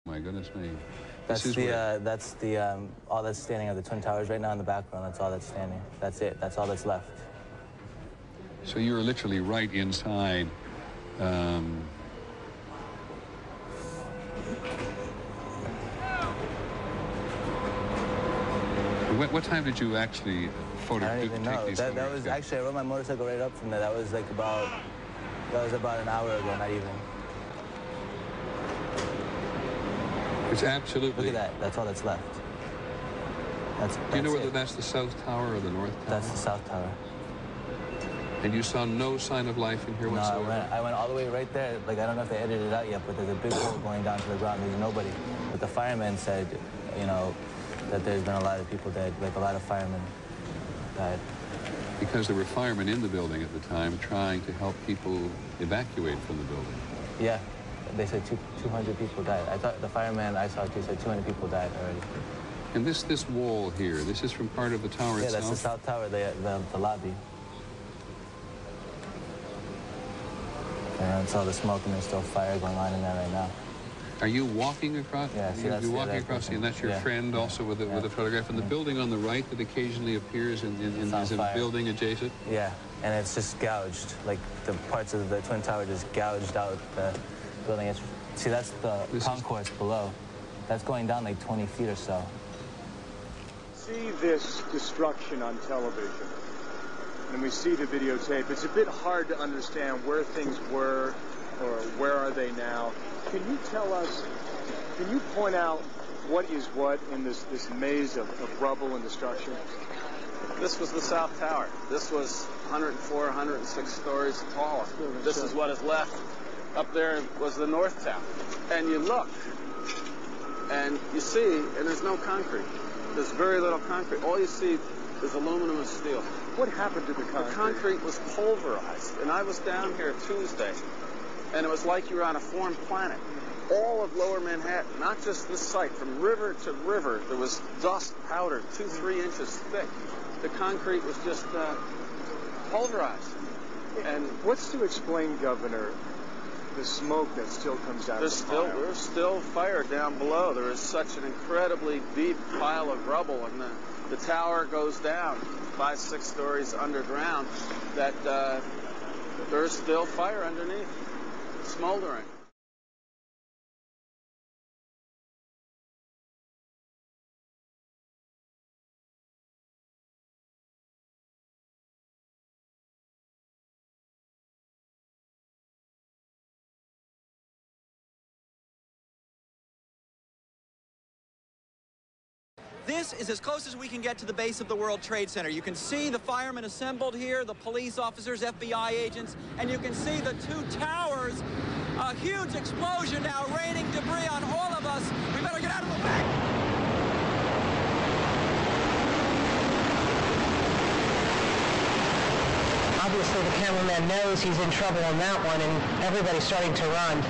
My goodness me. That's all that's standing are the Twin Towers right now in the background. That's all that's standing. That's it. That's all that's left. So you're literally right inside. What time did you actually photograph? I don't even know. That was actually, I rode my motorcycle right up from there. That was like about an hour ago, not even. It's absolutely... Look at that. That's all that's left. Do you know whether that's the South Tower or the North Tower? That's the South Tower. And you saw no sign of life in here whatsoever? No, I went all the way right there. Like, I don't know if they edited it out yet, but there's a big hole going down to the ground. There's nobody. But the firemen said, you know, that there's been a lot of people dead. Like, a lot of firemen died. Because there were firemen in the building at the time trying to help people evacuate from the building. Yeah. They said 200 people died. I thought the fireman I saw too said 200 people died already. And this wall here, this is from part of the tower itself? Yeah, that's the South Tower, the lobby. And it's all the smoke and there's still fire going on in there right now. Are you walking across? Yeah, see, you're walking across, and that's your friend also with a photograph. And the building on the right that occasionally appears is a building adjacent? Yeah, and it's just gouged. Like the parts of the Twin Tower just gouged out the building. See, that's the concourse below. That's going down like 20 feet or so. See this destruction on television, and we see the videotape. It's a bit hard to understand where things were or where are they now. Can you tell us, can you point out what is what in this maze of rubble and destruction? This was the South Tower. This was 104, 106 stories tall. This is what is left. Up there was the North Tower. And you look, and you see, and there's no concrete. There's very little concrete. All you see is aluminum and steel. What happened to the concrete? The concrete was pulverized. And I was down here Tuesday, and it was like you were on a foreign planet. All of lower Manhattan, not just this site, from river to river, there was dust powdered 2-3 inches thick. The concrete was just pulverized. And what's to explain, Governor, the smoke that still comes out of the fire? There's still fire down below. There is such an incredibly deep pile of rubble, and the tower goes down 5-6 stories underground, that there's still fire underneath, smoldering. This is as close as we can get to the base of the World Trade Center. You can see the firemen assembled here, the police officers, FBI agents, and you can see the two towers. A huge explosion now, raining debris on all of us. We better get out of the way. Obviously, the cameraman knows he's in trouble on that one, and everybody's starting to run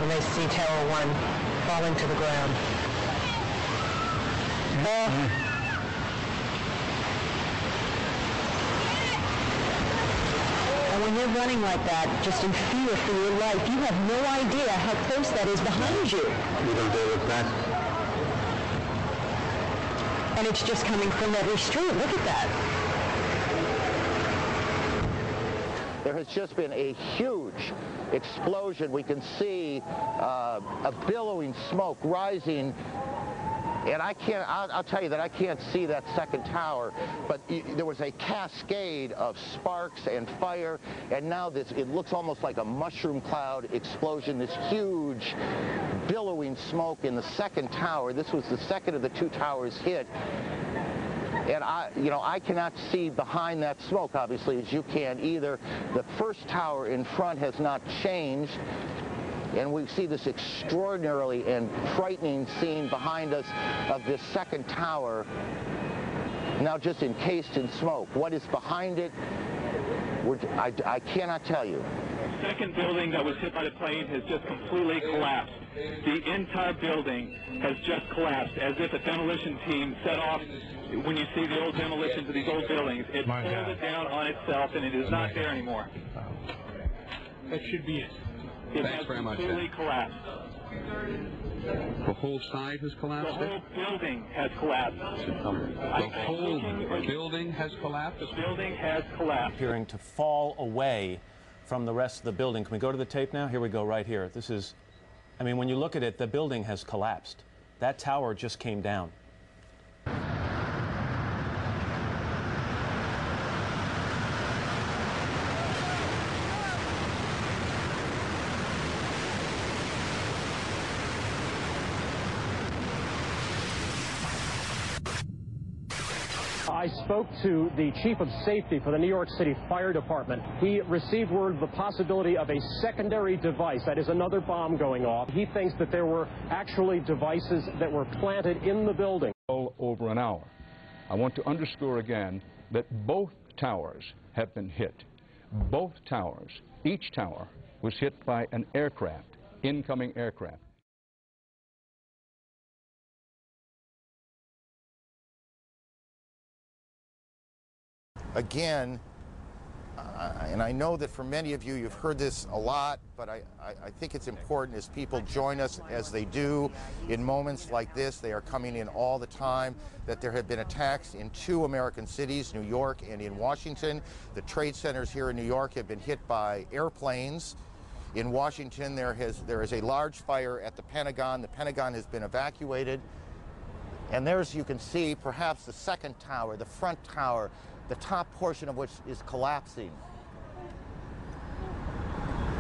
when they see Tower 1 falling to the ground. And when you're running like that, just in fear for your life, you have no idea how close that is behind you. You don't dare look back. And it's just coming from every street. Look at that. There has just been a huge explosion. We can see a billowing smoke rising. And I'll tell you that I can't see that second tower, but there was a cascade of sparks and fire, and now it looks almost like a mushroom cloud explosion, this huge billowing smoke in the second tower. This was the second of the two towers hit. And I cannot see behind that smoke, obviously, as you can either. The first tower in front has not changed. And we see this extraordinarily and frightening scene behind us of this second tower, now just encased in smoke. What is behind it, I cannot tell you. The second building that was hit by the plane has just completely collapsed. The entire building has just collapsed, as if a demolition team set off. When you see the old demolitions of these old buildings, it pulled it down on itself, and it is not there anymore. That should be it. It has completely collapsed. The whole side has collapsed? The whole building has collapsed. The whole building has collapsed? The building has collapsed. Appearing to fall away from the rest of the building. Can we go to the tape now? Here we go, right here. This is, I mean, when you look at it, the building has collapsed. That tower just came down. I spoke to the chief of safety for the New York City Fire Department. He received word of the possibility of a secondary device, that is another bomb going off. He thinks that there were actually devices that were planted in the building. Over an hour. I want to underscore again that both towers have been hit. Both towers, each tower was hit by an aircraft, incoming aircraft. Again, and I know that for many of you, you've heard this a lot, but I think it's important as people join us as they do in moments like this. They are coming in all the time, that there have been attacks in 2 American cities, New York and in Washington. The trade centers here in New York have been hit by airplanes. In Washington, there is a large fire at the Pentagon. The Pentagon has been evacuated. And there's, you can see, perhaps the second tower, the front tower, the top portion of which is collapsing.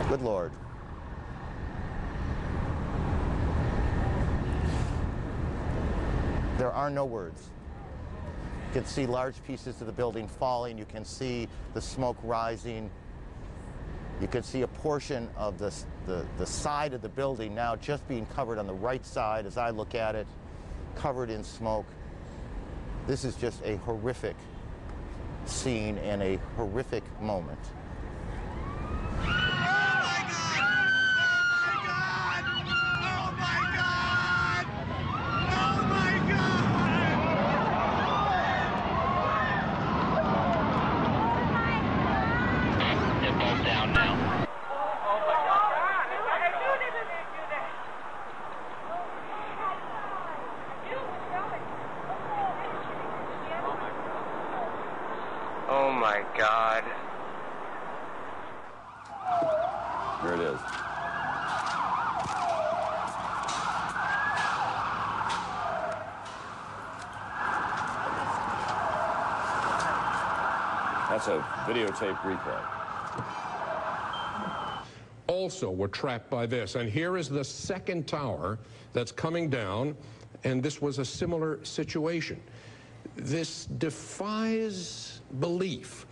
Good Lord. There are no words. You can see large pieces of the building falling. You can see the smoke rising. You can see a portion of the side of the building now just being covered on the right side as I look at it, covered in smoke. This is just a horrific scene and a horrific moment. Oh my God. There it is. That's a videotape replay. Also, we're trapped by this. And here is the second tower that's coming down, and this was a similar situation. This defies belief